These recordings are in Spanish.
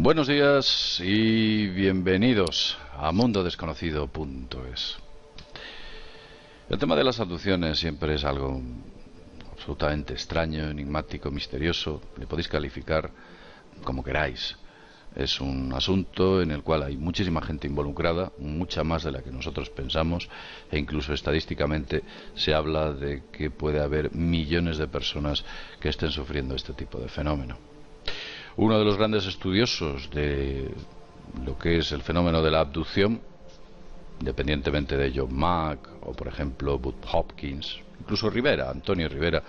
Buenos días y bienvenidos a mundodesconocido.es. El tema de las abducciones siempre es algo absolutamente extraño, enigmático, misterioso. Le podéis calificar como queráis. Es un asunto en el cual hay muchísima gente involucrada, mucha más de la que nosotros pensamos, e incluso estadísticamente se habla de que puede haber millones de personas que estén sufriendo este tipo de fenómeno. Uno de los grandes estudiosos de lo que es el fenómeno de la abducción, independientemente de John Mack o por ejemplo Bud Hopkins, incluso Antonio Rivera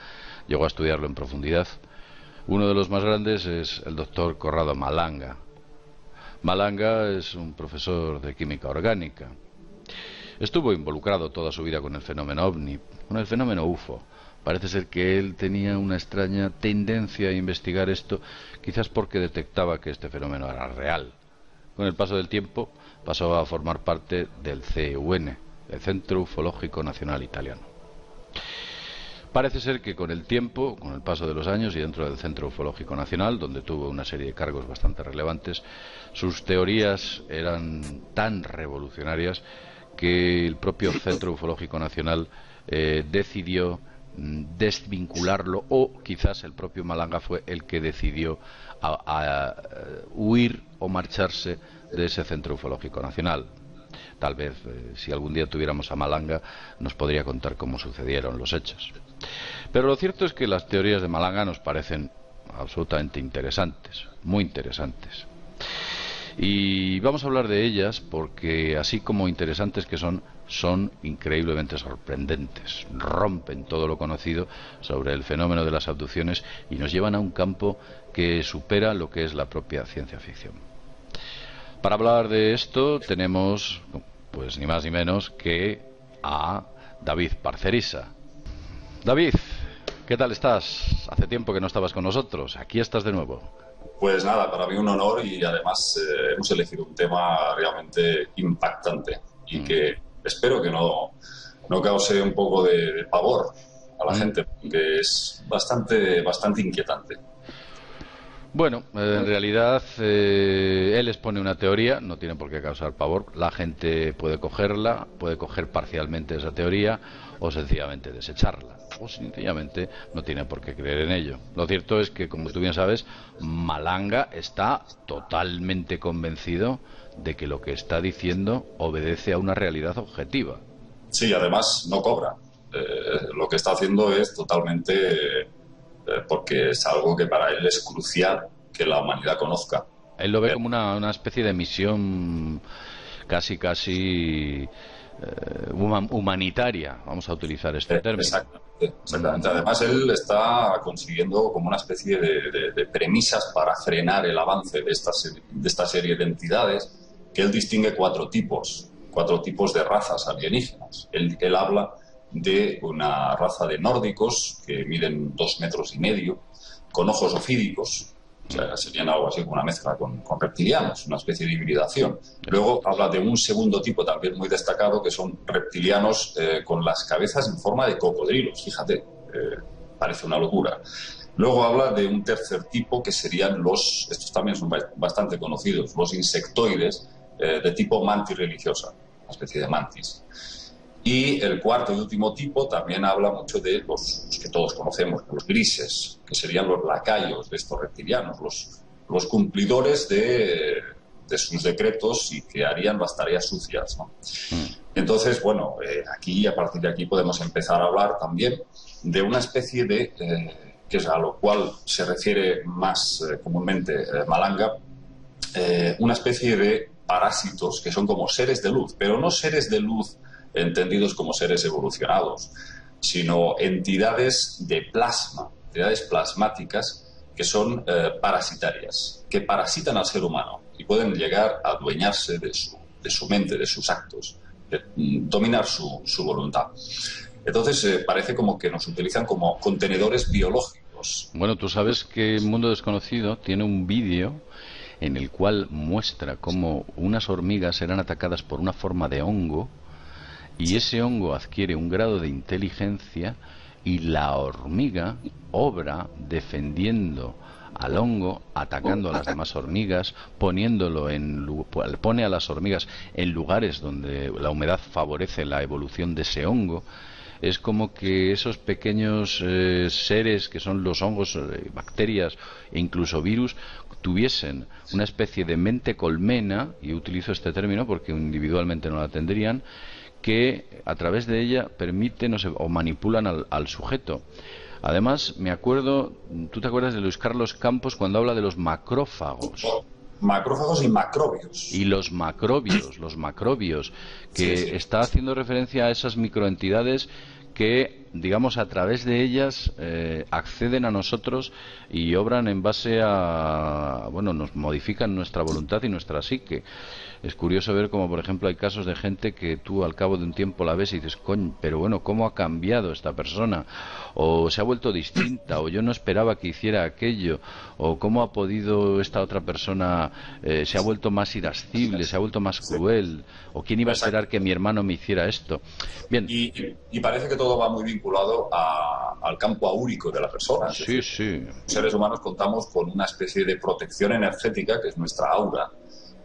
llegó a estudiarlo en profundidad. Uno de los más grandes es el doctor Corrado Malanga. Malanga es un profesor de química orgánica. Estuvo involucrado toda su vida con el fenómeno OVNI, con el fenómeno UFO. Parece ser que él tenía una extraña tendencia a investigar esto, quizás porque detectaba que este fenómeno era real. Con el paso del tiempo pasó a formar parte del CUN, el Centro Ufológico Nacional Italiano. Parece ser que con el tiempo, con el paso de los años y dentro del Centro Ufológico Nacional, donde tuvo una serie de cargos bastante relevantes, sus teorías eran tan revolucionarias que el propio Centro Ufológico Nacional decidió desvincularlo, o quizás el propio Malanga fue el que decidió huir o marcharse de ese Centro Ufológico Nacional. Tal vez si algún día tuviéramos a Malanga nos podría contar cómo sucedieron los hechos. Pero lo cierto es que las teorías de Malanga nos parecen absolutamente interesantes, muy interesantes. Y vamos a hablar de ellas porque, así como interesantes que son increíblemente sorprendentes. Rompen todo lo conocido sobre el fenómeno de las abducciones y nos llevan a un campo que supera lo que es la propia ciencia ficción. Para hablar de esto tenemos, pues ni más ni menos que a David Parcerisa. David, ¿qué tal estás? Hace tiempo que no estabas con nosotros. Aquí estás de nuevo. Pues nada, para mí un honor y además hemos elegido un tema realmente impactante y que espero que no cause un poco de pavor a la gente, porque es bastante inquietante. Bueno, en realidad él expone una teoría, no tiene por qué causar pavor. La gente puede cogerla, puede coger parcialmente esa teoría o sencillamente desecharla, o sencillamente no tiene por qué creer en ello. Lo cierto es que, como tú bien sabes, Malanga está totalmente convencido de que lo que está diciendo obedece a una realidad objetiva. Sí, además no cobra. Lo que está haciendo es totalmente porque es algo que para él es crucial que la humanidad conozca. Él lo ve como una especie de misión casi humanitaria, vamos a utilizar este término. Exactamente. Además, él está consiguiendo como una especie de premisas para frenar el avance de esta serie de entidades, que él distingue cuatro tipos de razas alienígenas. Él habla de una raza de nórdicos que miden 2,5 metros, con ojos ofídicos. O sea, serían algo así como una mezcla con reptilianos, una especie de hibridación. Luego habla de un segundo tipo también muy destacado, que son reptilianos con las cabezas en forma de cocodrilos. Fíjate, parece una locura. Luego habla de un tercer tipo, que serían estos también son bastante conocidos, los insectoides de tipo mantis religiosa, una especie de mantis. Y el cuarto y último tipo también habla mucho de los que todos conocemos, los grises, que serían los lacayos de estos reptilianos, los cumplidores de sus decretos y que harían las tareas sucias, ¿no? Entonces, bueno, a partir de aquí podemos empezar a hablar también de una especie de, que es a lo cual se refiere más comúnmente Malanga, una especie de parásitos que son como seres de luz, pero no seres de luz entendidos como seres evolucionados, sino entidades de plasma, entidades plasmáticas que son parasitarias, que parasitan al ser humano y pueden llegar a adueñarse de su mente, de sus actos, de dominar su voluntad. Entonces parece como que nos utilizan como contenedores biológicos. Bueno, tú sabes que Mundo Desconocido tiene un vídeo en el cual muestra cómo unas hormigas eran atacadas por una forma de hongo, y ese hongo adquiere un grado de inteligencia y la hormiga obra defendiendo al hongo, atacando a las demás hormigas, pone a las hormigas en lugares donde la humedad favorece la evolución de ese hongo. Es como que esos pequeños seres que son los hongos, bacterias e incluso virus tuviesen una especie de mente colmena, y utilizo este término porque individualmente no la tendrían, que a través de ella permiten o manipulan al sujeto. Además, me acuerdo, ¿tú te acuerdas de Luis Carlos Campos cuando habla de los macrófagos? Macrófagos y macrobios. Y los macrobios, que Sí. está haciendo referencia a esas microentidades que, digamos, a través de ellas acceden a nosotros y obran en base a, bueno, nos modifican nuestra voluntad y nuestra psique. Es curioso ver como, por ejemplo, hay casos de gente que tú al cabo de un tiempo la ves y dices, coño, pero bueno, ¿cómo ha cambiado esta persona? O se ha vuelto distinta, o yo no esperaba que hiciera aquello, o cómo ha podido esta otra persona, se ha vuelto más irascible, se ha vuelto más cruel, o quién iba a esperar que mi hermano me hiciera esto. Bien. Y parece que todo va muy vinculado al campo áurico de la persona. Sí, Decir, sí. los seres humanos contamos con una especie de protección energética que es nuestra aura,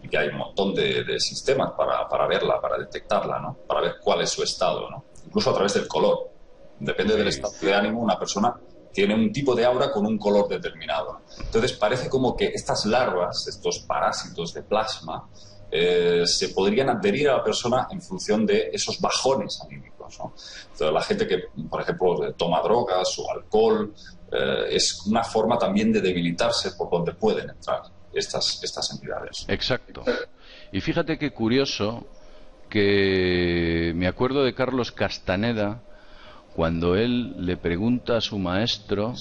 y que hay un montón de sistemas para verla, para detectarla, ¿no? Para ver cuál es su estado, ¿no? Incluso a través del color. Depende del estado de ánimo, una persona tiene un tipo de aura con un color determinado. Entonces parece como que estas larvas, estos parásitos de plasma, se podrían adherir a la persona en función de esos bajones anímicos, ¿no? Entonces, la gente que, por ejemplo, toma drogas o alcohol, es una forma también de debilitarse por donde pueden entrar estas entidades. Exacto. Y fíjate qué curioso que me acuerdo de Carlos Castaneda cuando él le pregunta a su maestro,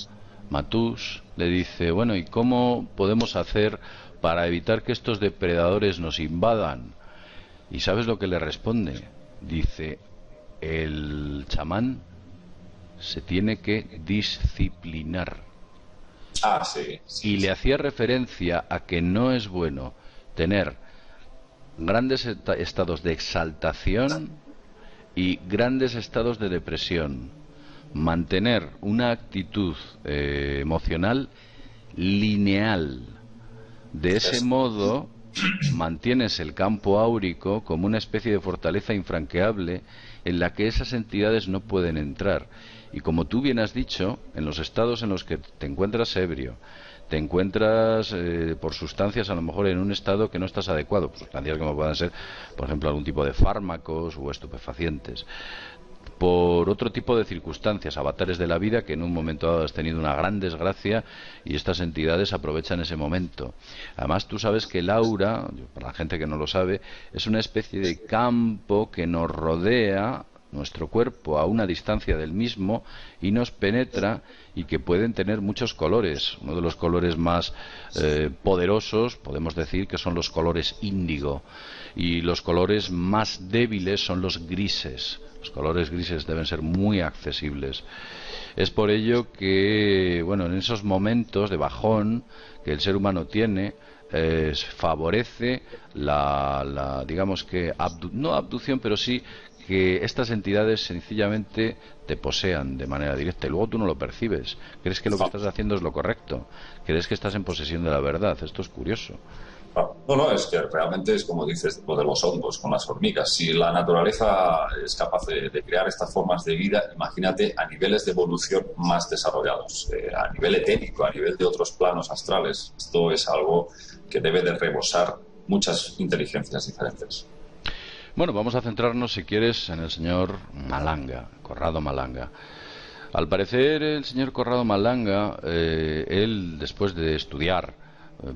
Matús, le dice, bueno, ¿y cómo podemos hacer para evitar que estos depredadores nos invadan? ¿Y sabes lo que le responde? Dice, el chamán se tiene que disciplinar. Sí. Y le hacía referencia a que no es bueno tener grandes estados de exaltación y grandes estados de depresión. Mantener una actitud emocional lineal. De ese modo mantienes el campo áurico como una especie de fortaleza infranqueable en la que esas entidades no pueden entrar. Y como tú bien has dicho, en los estados en los que te encuentras ebrio, te encuentras por sustancias a lo mejor en un estado que no estás adecuado, por sustancias como puedan ser, por ejemplo, algún tipo de fármacos o estupefacientes, por otro tipo de circunstancias, avatares de la vida que en un momento dado has tenido una gran desgracia y estas entidades aprovechan ese momento. Además, tú sabes que el aura, para la gente que no lo sabe, es una especie de campo que nos rodea nuestro cuerpo a una distancia del mismo y nos penetra, y que pueden tener muchos colores. Uno de los colores más poderosos podemos decir que son los colores índigo, y los colores más débiles son los grises. Los colores grises deben ser muy accesibles. Es por ello que, bueno, en esos momentos de bajón que el ser humano tiene, favorece digamos que no abducción, pero sí que estas entidades sencillamente te posean de manera directa, y luego tú no lo percibes. Crees que lo que estás haciendo es lo correcto, crees que estás en posesión de la verdad. Esto es curioso. No, es que realmente es como dices, lo de los hongos con las hormigas. Si la naturaleza es capaz de crear estas formas de vida, imagínate a niveles de evolución más desarrollados, a nivel etérico, a nivel de otros planos astrales. Esto es algo que debe de rebosar muchas inteligencias diferentes. Bueno, vamos a centrarnos, si quieres, en el señor Malanga, Corrado Malanga. Al parecer, el señor Corrado Malanga, él, después de estudiar,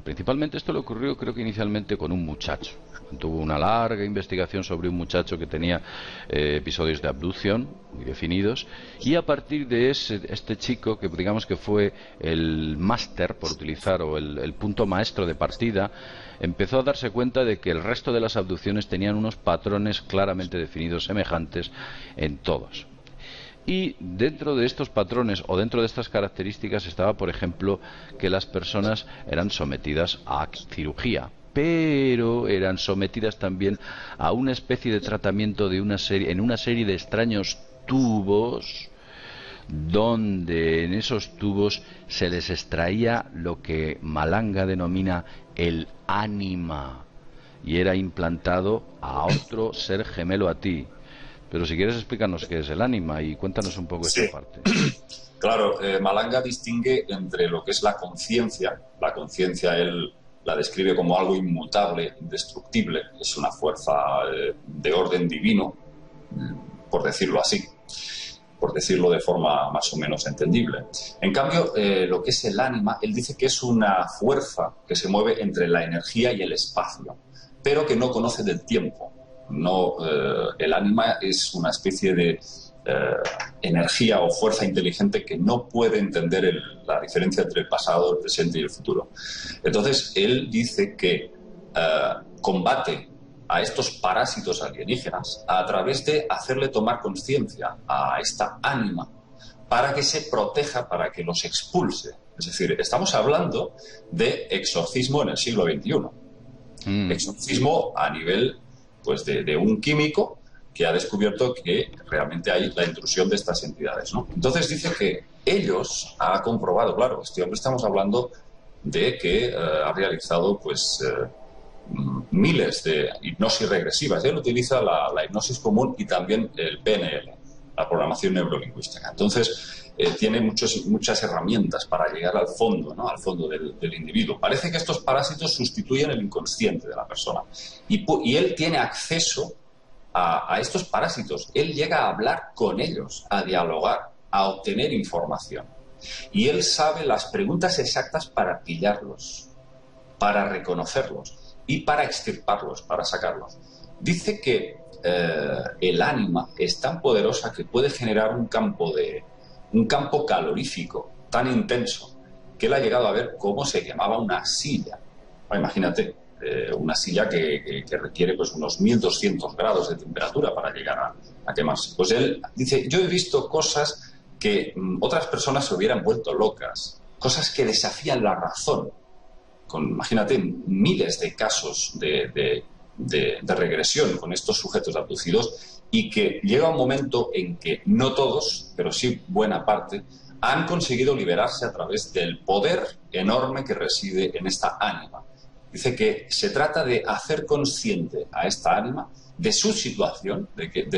principalmente esto le ocurrió, creo que inicialmente, con un muchacho. Tuvo una larga investigación sobre un muchacho que tenía episodios de abducción muy definidos, y a partir de este chico, que digamos que fue el máster, por utilizar, o el punto maestro de partida, empezó a darse cuenta de que el resto de las abducciones tenían unos patrones claramente definidos, semejantes en todos. Y dentro de estos patrones, o dentro de estas características, estaba, por ejemplo, que las personas eran sometidas a cirugía, pero eran sometidas también a una especie de tratamiento en una serie de extraños tubos, donde en esos tubos se les extraía lo que Malanga denomina el ánima, y era implantado a otro ser gemelo a ti. Pero si quieres explícanos qué es el ánima y cuéntanos un poco esta parte. Claro, Malanga distingue entre lo que es la conciencia. La conciencia él la describe como algo inmutable, indestructible, es una fuerza de orden divino, por decirlo así, por decirlo de forma más o menos entendible. En cambio, lo que es el ánima, él dice que es una fuerza que se mueve entre la energía y el espacio, pero que no conoce del tiempo. No, el ánima es una especie de energía o fuerza inteligente que no puede entender la diferencia entre el pasado, el presente y el futuro. Entonces, él dice que combate a estos parásitos alienígenas a través de hacerle tomar conciencia a esta ánima para que se proteja, para que los expulse. Es decir, estamos hablando de exorcismo en el siglo XXI. Exorcismo a nivel pues de un químico que ha descubierto que realmente hay la intrusión de estas entidades, ¿no? Entonces dice que ellos ha comprobado, claro, este hombre estamos hablando de que ha realizado pues miles de hipnosis regresivas. Él utiliza la hipnosis común y también el PNL, la programación neurolingüística. Entonces tiene muchas herramientas para llegar al fondo, ¿no? Al fondo del individuo. Parece que estos parásitos sustituyen el inconsciente de la persona y él tiene acceso a estos parásitos. Él llega a hablar con ellos, a dialogar, a obtener información. Y él sabe las preguntas exactas para pillarlos, para reconocerlos y para extirparlos, para sacarlos. Dice que el ánima es tan poderosa que puede generar un campo calorífico tan intenso que él ha llegado a ver cómo se quemaba una silla. Imagínate, una silla que requiere pues unos 1200 grados de temperatura para llegar a quemarse. Pues él dice, yo he visto cosas que otras personas se hubieran vuelto locas, cosas que desafían la razón. Imagínate, miles de casos de regresión con estos sujetos abducidos, y que llega un momento en que no todos, pero sí buena parte, han conseguido liberarse a través del poder enorme que reside en esta ánima. Dice que se trata de hacer consciente a esta ánima de su situación, de que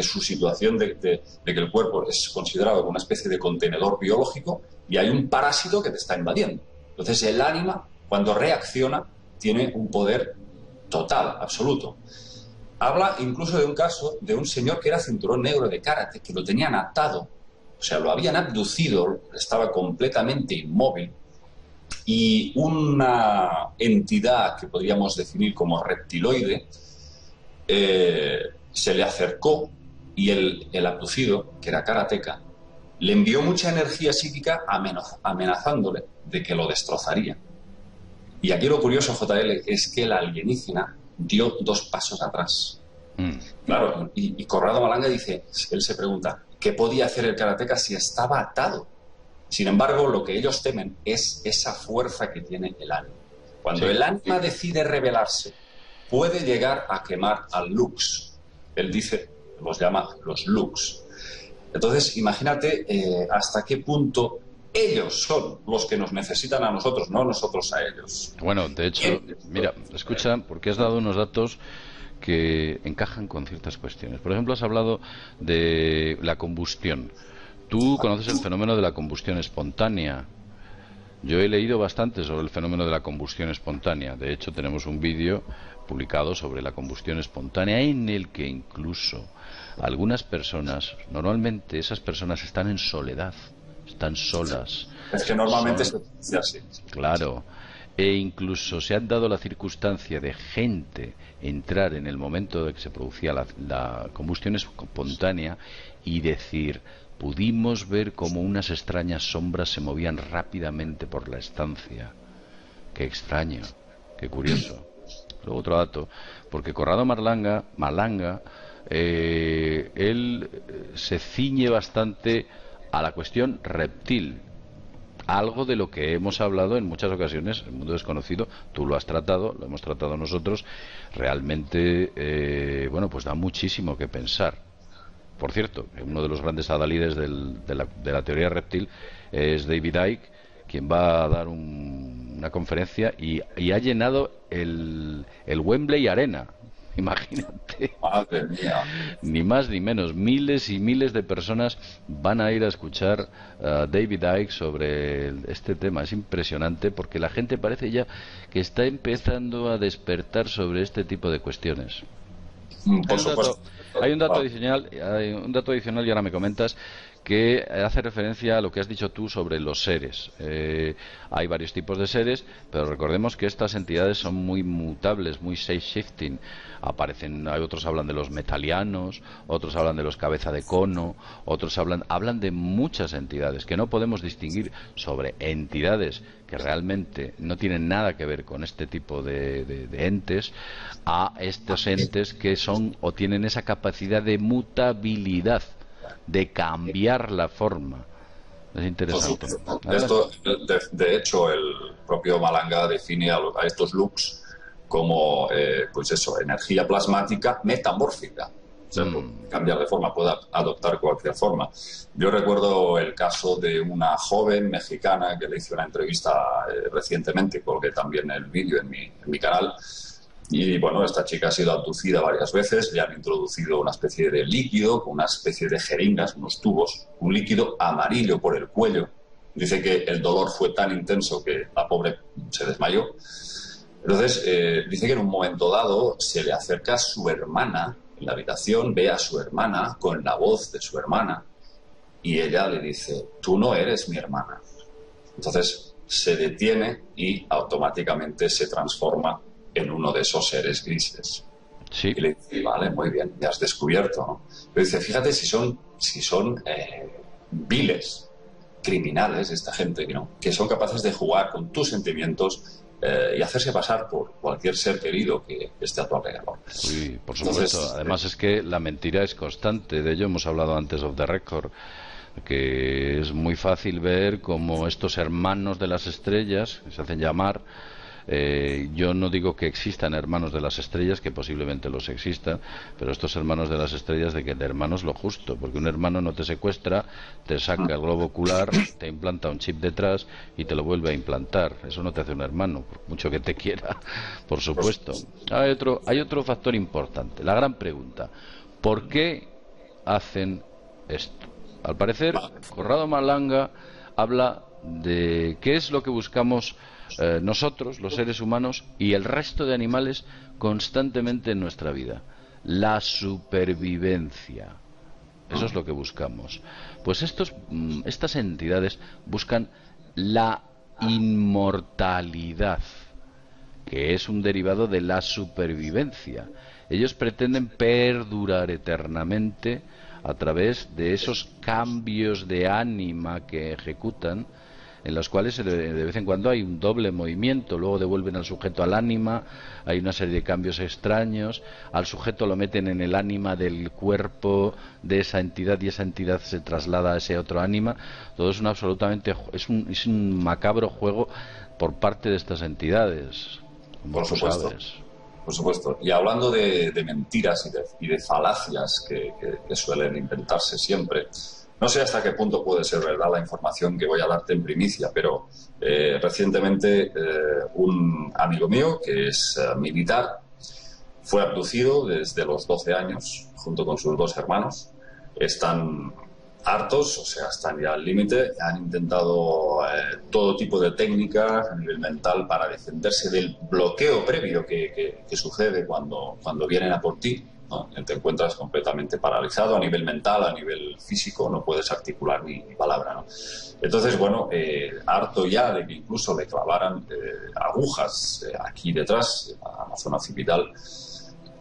el cuerpo es considerado como una especie de contenedor biológico y hay un parásito que te está invadiendo. Entonces el ánima, cuando reacciona, tiene un poder total, absoluto. Habla incluso de un caso de un señor que era cinturón negro de karate, que lo tenían atado, o sea, lo habían abducido, estaba completamente inmóvil, y una entidad que podríamos definir como reptiloide se le acercó y el abducido, que era karateca, le envió mucha energía psíquica amenazándole de que lo destrozaría. Y aquí lo curioso, JL, es que el alienígena dio 2 pasos atrás. Claro, y Corrado Malanga dice, él se pregunta, ¿qué podía hacer el karateca si estaba atado? Sin embargo, lo que ellos temen es esa fuerza que tiene el ánima. Cuando el ánima decide rebelarse, puede llegar a quemar al Lux. Él dice, los llama los Lux. Entonces, imagínate hasta qué punto ellos son los que nos necesitan a nosotros, no nosotros a ellos. Bueno, de hecho, mira, escucha, porque has dado unos datos que encajan con ciertas cuestiones. Por ejemplo, has hablado de la combustión. Tú conoces el fenómeno de la combustión espontánea. Yo he leído bastante sobre el fenómeno de la combustión espontánea. De hecho, tenemos un vídeo publicado sobre la combustión espontánea en el que incluso algunas personas, normalmente esas personas están en soledad, están solas. Es que normalmente se dice así. Claro. E incluso se han dado la circunstancia de gente entrar en el momento de que se producía la combustión espontánea y decir, pudimos ver como unas extrañas sombras se movían rápidamente por la estancia. Qué extraño, qué curioso. Luego otro dato, porque Corrado Malanga, él se ciñe bastante a la cuestión reptil, algo de lo que hemos hablado en muchas ocasiones, el mundo desconocido. Tú lo has tratado, lo hemos tratado nosotros. Realmente, bueno, pues da muchísimo que pensar. por cierto, uno de los grandes adalides de la teoría reptil es David Icke, quien va a dar una conferencia y ha llenado el Wembley Arena. Imagínate. Madre mía. Ni más ni menos. Miles y miles de personas van a ir a escuchar a David Icke sobre este tema. Es impresionante porque la gente parece ya que está empezando a despertar sobre este tipo de cuestiones. Por supuesto. Hay un dato adicional y ahora me comentas que hace referencia a lo que has dicho tú sobre los seres. Hay varios tipos de seres, pero recordemos que estas entidades son muy mutables, muy shape-shifting. Otros hablan de los metalianos, otros hablan de los cabeza de cono, otros hablan de muchas entidades que no podemos distinguir sobre entidades que realmente no tienen nada que ver con este tipo de entes, a estos entes que son o tienen esa capacidad de mutabilidad, de cambiar la forma. Es interesante. De hecho, el propio Malanga define a estos looks como, pues eso, energía plasmática metamórfica. O sea, cambiar de forma, puede adoptar cualquier forma. Yo recuerdo el caso de una joven mexicana que le hice una entrevista recientemente, colgué también el vídeo en mi canal. Y bueno, esta chica ha sido abducida varias veces, le han introducido una especie de líquido, una especie de jeringas, unos tubos, un líquido amarillo por el cuello. Dice que el dolor fue tan intenso que la pobre se desmayó. Entonces, dice que en un momento dado se le acerca a su hermana en la habitación, ve a su hermana con la voz de su hermana y ella le dice: tú no eres mi hermana. Entonces se detiene y automáticamente se transforma en uno de esos seres grises. Sí. Y le dice: vale, muy bien, me has descubierto, ¿no? Pero dice: fíjate si son viles, criminales esta gente, ¿no? Que son capaces de jugar con tus sentimientos y hacerse pasar por cualquier ser querido que esté a tu alrededor. Sí, por supuesto. Entonces, además es que la mentira es constante. De ello hemos hablado antes off the record, que es muy fácil ver cómo estos hermanos de las estrellas, que se hacen llamar, yo no digo que existan hermanos de las estrellas, que posiblemente los existan, pero estos hermanos de las estrellas, de que el hermano es lo justo, porque un hermano no te secuestra, te saca el globo ocular, te implanta un chip detrás y te lo vuelve a implantar. Eso no te hace un hermano, por mucho que te quiera, por supuesto. Hay otro factor importante, la gran pregunta: ¿por qué hacen esto? Al parecer, Conrado Malanga habla de qué es lo que buscamos nosotros, los seres humanos, y el resto de animales constantemente en nuestra vida: la supervivencia. Eso es lo que buscamos. Pues estas entidades buscan la inmortalidad, que es un derivado de la supervivencia. Ellos pretenden perdurar eternamente a través de esos cambios de ánima que ejecutan, en los cuales de vez en cuando hay un doble movimiento, luego devuelven al sujeto al ánima, hay una serie de cambios extraños, al sujeto lo meten en el ánima del cuerpo de esa entidad y esa entidad se traslada a ese otro ánima. Todo es es un macabro juego por parte de estas entidades, como por supuesto. Sabes. Por supuesto. Y hablando de mentiras y de falacias que suelen inventarse siempre, no sé hasta qué punto puede ser verdad la información que voy a darte en primicia, pero recientemente un amigo mío, que es militar, fue abducido desde los 12 años, junto con sus dos hermanos. Están hartos, o sea, están ya al límite, han intentado todo tipo de técnicas a nivel mental para defenderse del bloqueo previo que sucede cuando vienen a por ti, ¿no? Te encuentras completamente paralizado a nivel mental, a nivel físico, no puedes articular ni palabra, ¿no? Entonces, bueno, harto ya de que incluso le clavaran agujas aquí detrás, a la zona occipital.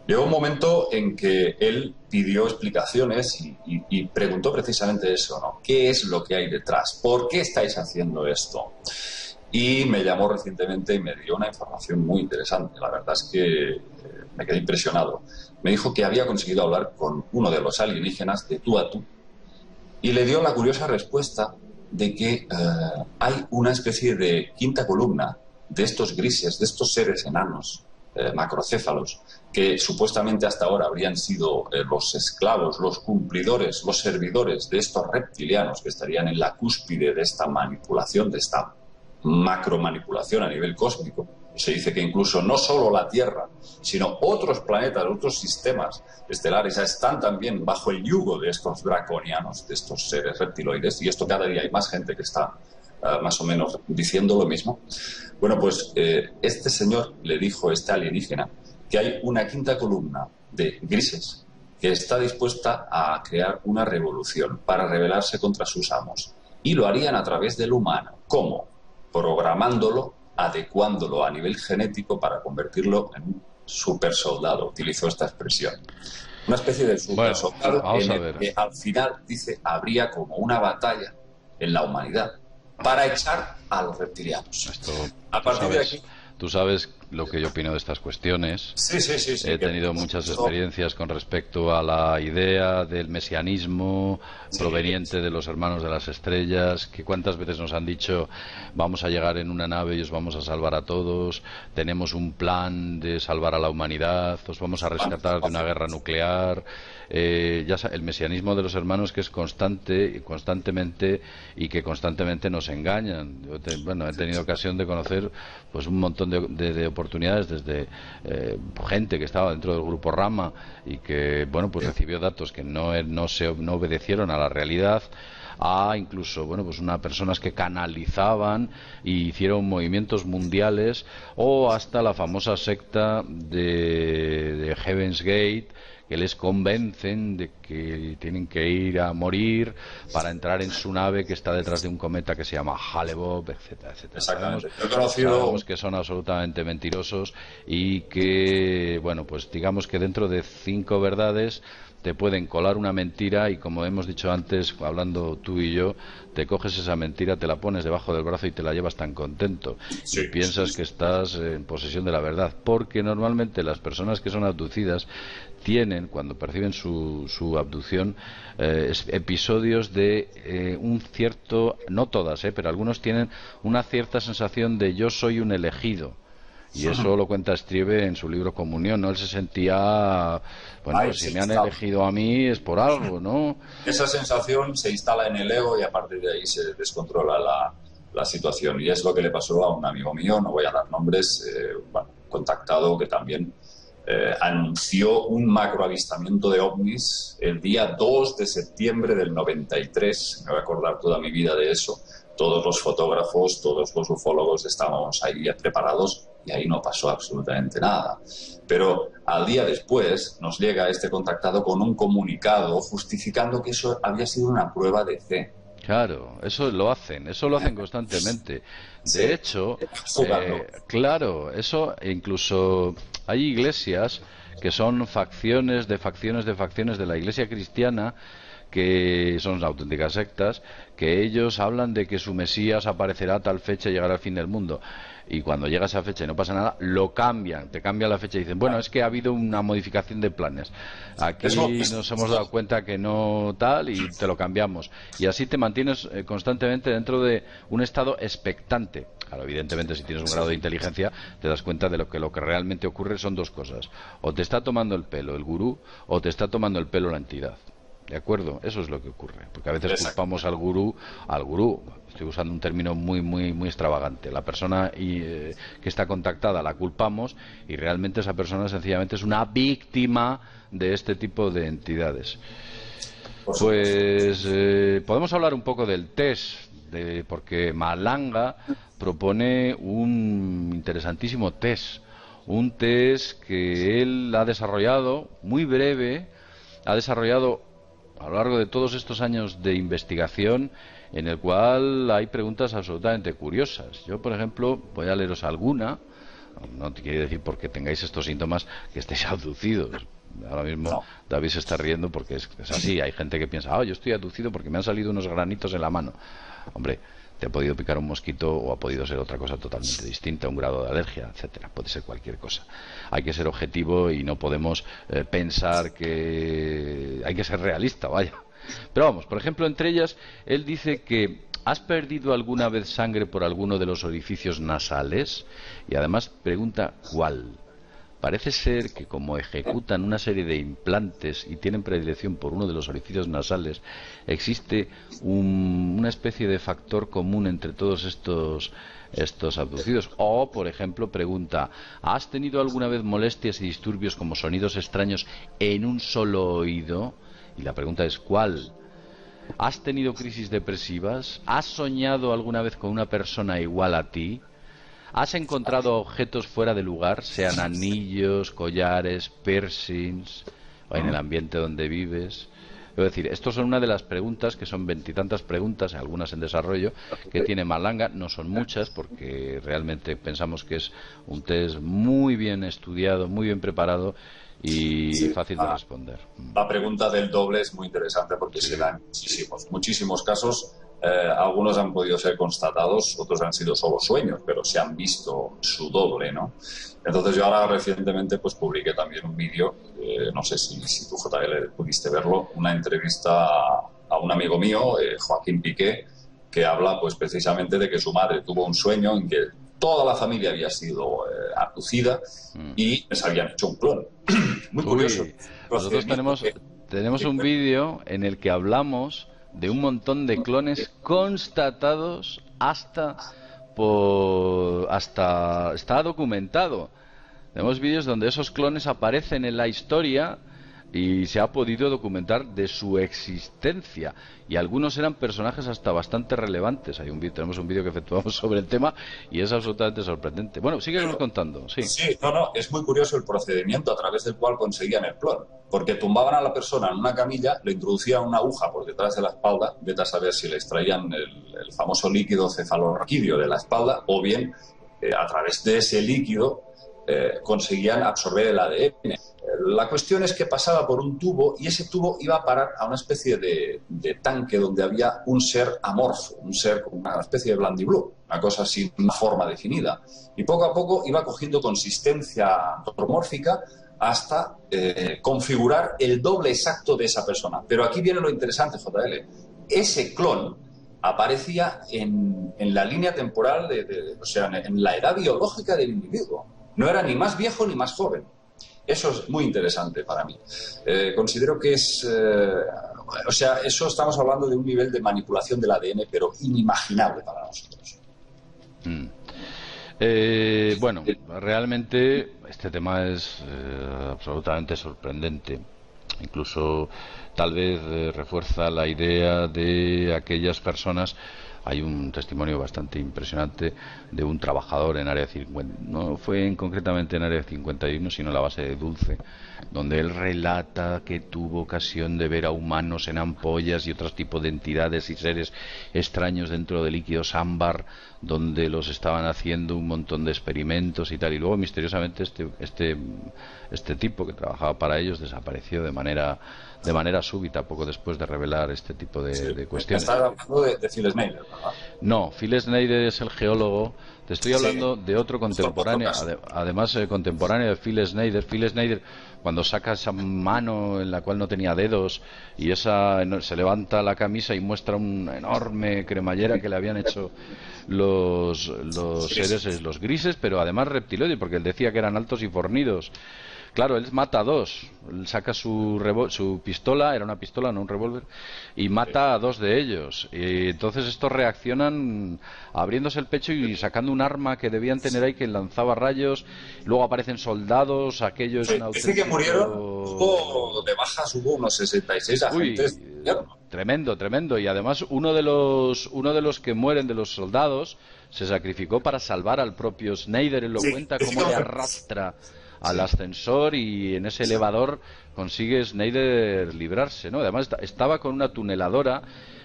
Llegó un momento en que él pidió explicaciones y preguntó precisamente eso, ¿no? ¿Qué es lo que hay detrás? ¿Por qué estáis haciendo esto? Y me llamó recientemente y me dio una información muy interesante. La verdad es que me quedé impresionado. Me dijo que había conseguido hablar con uno de los alienígenas de tú a tú y le dio la curiosa respuesta de que hay una especie de quinta columna de estos grises, de estos seres enanos, macrocéfalos, que supuestamente hasta ahora habrían sido los esclavos, los cumplidores, los servidores de estos reptilianos que estarían en la cúspide de esta manipulación, de esta macromanipulación a nivel cósmico. Se dice que incluso no solo la Tierra, sino otros planetas, otros sistemas estelares están también bajo el yugo de estos draconianos, de estos seres reptiloides, y esto cada día hay más gente que está más o menos diciendo lo mismo. Bueno, pues este señor le dijo, este alienígena, que hay una quinta columna de grises que está dispuesta a crear una revolución para rebelarse contra sus amos. Y lo harían a través del humano. ¿Cómo? Programándolo, adecuándolo a nivel genético para convertirlo en un super soldado. Utilizó esta expresión. Una especie de super soldado en el que al final, dice, habría como una batalla en la humanidad para echar a los reptilianos. Esto, a partir de aquí... Tú sabes lo que yo opino de estas cuestiones. Sí. He tenido muchas experiencias con respecto a la idea del mesianismo proveniente de los hermanos de las estrellas, que cuántas veces nos han dicho vamos a llegar en una nave y os vamos a salvar a todos, tenemos un plan de salvar a la humanidad, os vamos a rescatar de una guerra nuclear. El mesianismo de los hermanos, que es constantemente y que constantemente nos engañan. He tenido ocasión de conocer pues un montón de oportunidades desde gente que estaba dentro del grupo Rama y que pues recibió datos que no obedecieron a la realidad, a incluso unas personas que canalizaban y hicieron movimientos mundiales, o hasta la famosa secta de Heaven's Gate, que les convencen de que tienen que ir a morir para entrar en su nave que está detrás de un cometa que se llama Hale-Bopp, etcétera, etcétera. Exactamente. Sabemos que son absolutamente mentirosos y que, digamos que dentro de 5 verdades te pueden colar una mentira y, como hemos dicho antes, hablando tú y yo, te coges esa mentira, te la pones debajo del brazo y te la llevas tan contento y piensas que estás en posesión de la verdad, porque normalmente las personas que son abducidas tienen, cuando perciben su abducción, episodios de un cierto, no todas, pero algunos tienen una cierta sensación de yo soy un elegido. Y eso lo cuenta Strieber en su libro Comunión, ¿no? Él se sentía, si me han elegido a mí es por algo, ¿no? Esa sensación se instala en el ego y a partir de ahí se descontrola la situación. Y es lo que le pasó a un amigo mío, no voy a dar nombres, contactado, que también anunció un macroavistamiento de ovnis el día 2 de septiembre del 93. Me voy a acordar toda mi vida de eso. Todos los fotógrafos, todos los ufólogos estábamos ahí preparados y ahí no pasó absolutamente nada. Pero al día después nos llega este contactado con un comunicado justificando que eso había sido una prueba de fe. Claro, eso lo hacen constantemente. De hecho, claro, eso incluso hay iglesias que son facciones de la iglesia cristiana, que son auténticas sectas, que ellos hablan de que su Mesías aparecerá a tal fecha y llegará al fin del mundo. Y cuando llega esa fecha y no pasa nada, lo cambian, te cambian la fecha y dicen, es que ha habido una modificación de planes. Aquí nos hemos dado cuenta que no tal y te lo cambiamos. Y así te mantienes constantemente dentro de un estado expectante. Claro, evidentemente, si tienes un grado de inteligencia, te das cuenta de lo que realmente ocurre son dos cosas. O te está tomando el pelo el gurú, o te está tomando el pelo la entidad. ¿De acuerdo? Eso es lo que ocurre. Porque a veces culpamos al gurú, estoy usando un término muy extravagante. La persona que está contactada la culpamos y realmente esa persona sencillamente es una víctima de este tipo de entidades. Pues podemos hablar un poco del test, porque Malanga propone un interesantísimo test. Un test que él ha desarrollado, muy breve, a lo largo de todos estos años de investigación, en el cual hay preguntas absolutamente curiosas. Yo, por ejemplo, voy a leeros alguna. No te quiere decir porque tengáis estos síntomas que estéis abducidos. Ahora mismo David se está riendo porque es así. Hay gente que piensa, yo estoy abducido porque me han salido unos granitos en la mano. Hombre, te ha podido picar un mosquito o ha podido ser otra cosa totalmente distinta, un grado de alergia, etcétera. Puede ser cualquier cosa. Hay que ser objetivo y no podemos pensar que hay que ser realista, vaya. Pero vamos, por ejemplo, entre ellas, él dice que ¿has perdido alguna vez sangre por alguno de los orificios nasales? Y además pregunta ¿cuál? parece ser que como ejecutan una serie de implantes y tienen predilección por uno de los orificios nasales, existe una especie de factor común entre todos estos abducidos. O, por ejemplo, pregunta: ¿has tenido alguna vez molestias y disturbios como sonidos extraños en un solo oído? Y la pregunta es: ¿cuál? ¿Has tenido crisis depresivas? ¿Has soñado alguna vez con una persona igual a ti? ¿Has encontrado objetos fuera de lugar, sean anillos, collares, piercings, o en el ambiente donde vives? Es decir, estos son una de las preguntas, que son veintitantas preguntas, algunas en desarrollo, que tiene Malanga. No son muchas, porque realmente pensamos que es un test muy bien estudiado, muy bien preparado y fácil de responder. La pregunta del doble es muy interesante porque se dan muchísimos casos. Algunos han podido ser constatados, otros han sido solo sueños, pero se han visto su doble, ¿no? Entonces yo ahora recientemente pues publiqué también un vídeo, no sé si tú, JL, pudiste verlo, una entrevista a un amigo mío, Joaquín Piqué, que habla pues precisamente de que su madre tuvo un sueño en que toda la familia había sido abducida y les habían hecho un clon. Muy curioso. Nosotros tenemos un vídeo en el que hablamos de un montón de clones constatados está documentado. Tenemos vídeos donde esos clones aparecen en la historia y se ha podido documentar de su existencia, y algunos eran personajes hasta bastante relevantes. Tenemos un vídeo que efectuamos sobre el tema y es absolutamente sorprendente. Bueno, síguenos contando. Sí, es muy curioso el procedimiento a través del cual conseguían el clon, porque tumbaban a la persona en una camilla, le introducían una aguja por detrás de la espalda, vete a saber si le extraían el famoso líquido cefalorraquídeo de la espalda, o bien a través de ese líquido conseguían absorber el ADN. La cuestión es que pasaba por un tubo y ese tubo iba a parar a una especie de tanque donde había un ser amorfo, un ser con una especie de blandiblue, una cosa sin una forma definida. Y poco a poco iba cogiendo consistencia antropomórfica hasta configurar el doble exacto de esa persona. Pero aquí viene lo interesante, JL. Ese clon aparecía en la línea temporal, o sea, en la edad biológica del individuo. No era ni más viejo ni más joven. Eso es muy interesante para mí. Considero que es... o sea, eso estamos hablando de un nivel de manipulación del ADN, pero inimaginable para nosotros. Bueno, realmente este tema es absolutamente sorprendente. Incluso tal vez refuerza la idea de aquellas personas. Hay un testimonio bastante impresionante de un trabajador en Área 50, no fue concretamente en Área 51, sino en la base de Dulce, donde él relata que tuvo ocasión de ver a humanos en ampollas y otros tipos de entidades y seres extraños dentro de líquidos ámbar, donde los estaban haciendo un montón de experimentos y tal, y luego misteriosamente este tipo que trabajaba para ellos desapareció de manera súbita poco después de revelar este tipo de cuestiones. Estás hablando de Phil Snyder, ¿verdad? No, Phil Snyder es el geólogo. Te estoy hablando de otro contemporáneo, además contemporáneo de Phil Snyder. Phil Snyder, cuando saca esa mano en la cual no tenía dedos y se levanta la camisa y muestra una enorme cremallera que le habían hecho los seres, los grises, pero además reptiloides, porque él decía que eran altos y fornidos. Claro, él mata a dos. Él saca su pistola, era una pistola, no un revólver, y mata a dos de ellos. Y entonces estos reaccionan abriéndose el pecho y sacando un arma que debían tener ahí que lanzaba rayos. Luego aparecen soldados, aquello es un auténtico... Dice que murieron, hubo de bajas, hubo unos 66 agentes. Tremendo. Y además uno de los que mueren, de los soldados, se sacrificó para salvar al propio Snyder. Él lo cuenta cómo le arrastra al ascensor y en ese elevador consigue Snyder librarse, ¿no? Además estaba con una tuneladora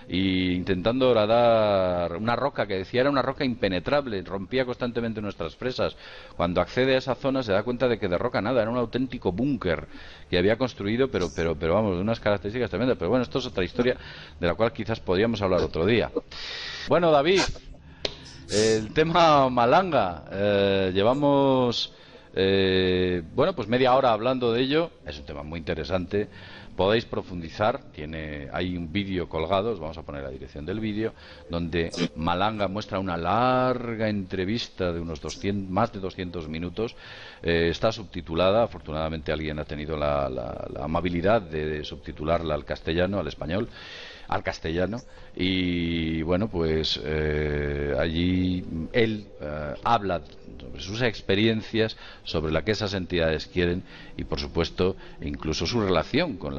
y intentando horadar una roca que decía era una roca impenetrable, rompía constantemente nuestras presas. Cuando accede a esa zona se da cuenta de que de roca nada, era un auténtico búnker que había construido, pero vamos, de unas características tremendas. Pero bueno, esto es otra historia de la cual quizás podríamos hablar otro día. Bueno, David, el tema Malanga, llevamos bueno, pues media hora hablando de ello. Es un tema muy interesante. Podéis profundizar. Hay un vídeo colgado, os vamos a poner la dirección del vídeo, donde Malanga muestra una larga entrevista de unos más de 200 minutos. Está subtitulada. Afortunadamente alguien ha tenido la amabilidad de subtitularla al castellano, al español, al castellano. Y bueno, pues allí él habla sobre sus experiencias, sobre la que esas entidades quieren y, por supuesto, incluso su relación con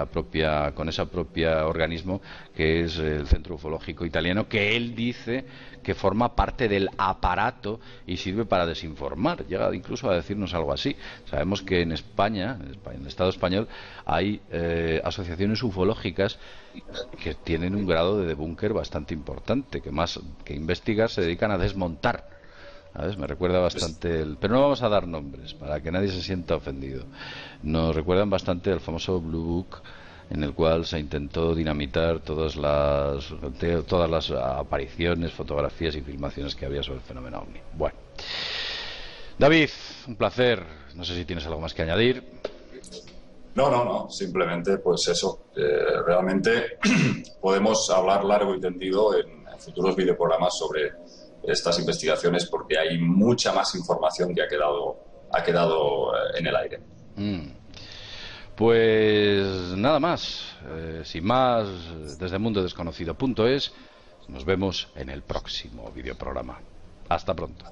ese propio organismo que es el Centro Ufológico Italiano, que él dice que forma parte del aparato y sirve para desinformar. Llega incluso a decirnos algo así. Sabemos que en España, en el Estado español, hay asociaciones ufológicas que tienen un grado de debunker bastante importante, que más que investigar se dedican a desmontar. ¿Sabes? Me recuerda bastante pero no vamos a dar nombres para que nadie se sienta ofendido. Nos recuerdan bastante el famoso Blue Book, en el cual se intentó dinamitar todas las apariciones, fotografías y filmaciones que había sobre el fenómeno OVNI. Bueno, David, un placer. No sé si tienes algo más que añadir. No, simplemente pues eso. Realmente podemos hablar largo y tendido en futuros videoprogramas sobre estas investigaciones, porque hay mucha más información que ha quedado en el aire. Pues nada más, sin más, desde mundodesconocido.es, nos vemos en el próximo videoprograma. Hasta pronto.